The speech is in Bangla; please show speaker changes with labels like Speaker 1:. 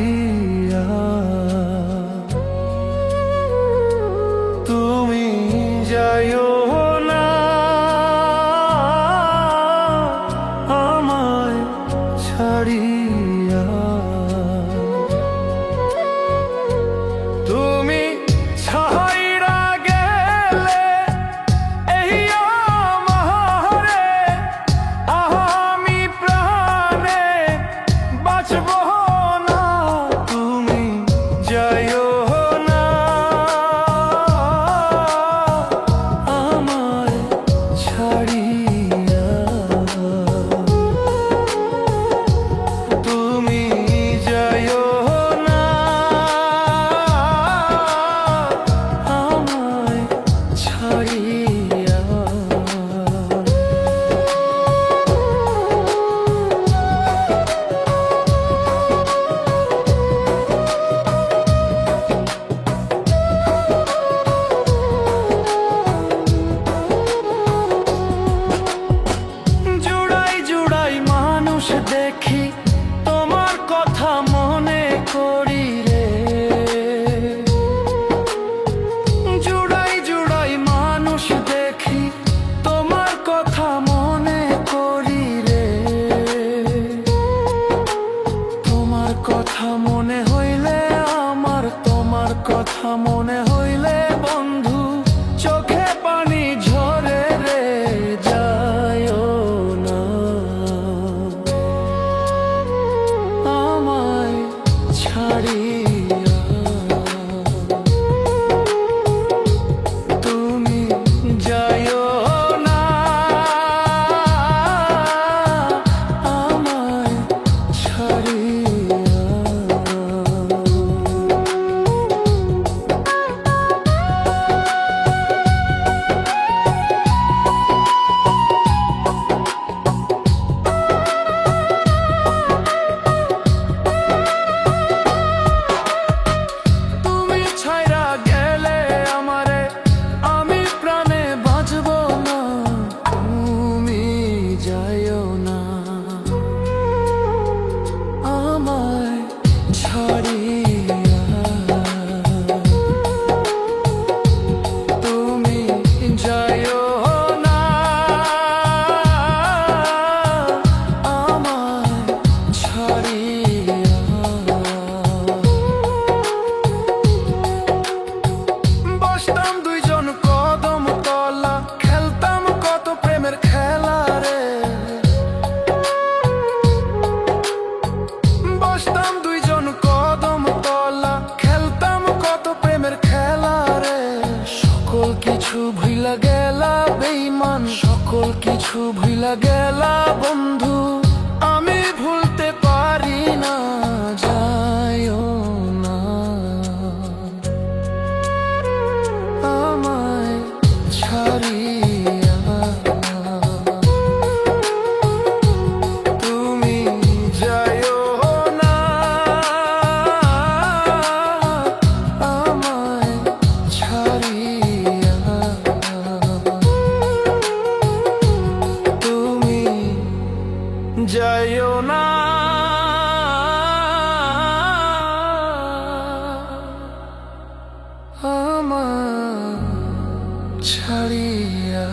Speaker 1: ছাড়িয়া তুমি যাইও না, আমায় ছাড়িয়া। তুমি ছাইরা গেলে এই আমারে, আমি প্রাণে বাঁচব না। তুমি যাইও না, আমায় ছাড়িয়া। তুমি যাইও না, আমায় ছাড়িয়া। জুড়াই জুড়াই মানুষ দেখি, তোমার কথা মনে করি রে। জুড়াই জুড়াই মানুষ দেখি, তোমার কথা মনে করি রে। তোমার কথা মনে হইলে আমার, তোমার কথা মনে হইলে বন্ধু চোখে পানি ঝরে রে। যাইও না, আমায় ছাড়িয়া। তুমি যাইও না, আমায় ছাড়িয়া। তুমি ছাইরা গেলে আমারে, আমি প্রাণে বাঁচব না। তুমি যাইও না, আমায় ছাড়িয়া। তুমি যাইও না, আমায় ছাড়িয়া। বসতাম দুইজন কদম তলা, খেলতাম কত প্রেমের খেলা রে। বসতাম দুইজন কদম তলা, খেলতাম কত প্রেমের খেলা রে। সকল কিছু ভুইলা গেলা বেঈমান, সকল কিছু ভুইলা গেলা বন্ধু, আমি ভুলতে পারি না। যাইও না, আমায় ছাড়িয়া। তুমি যাইও না, আমায় ছাড়িয়া। তুমি যাইও না, আমায় ছাড়িয়া।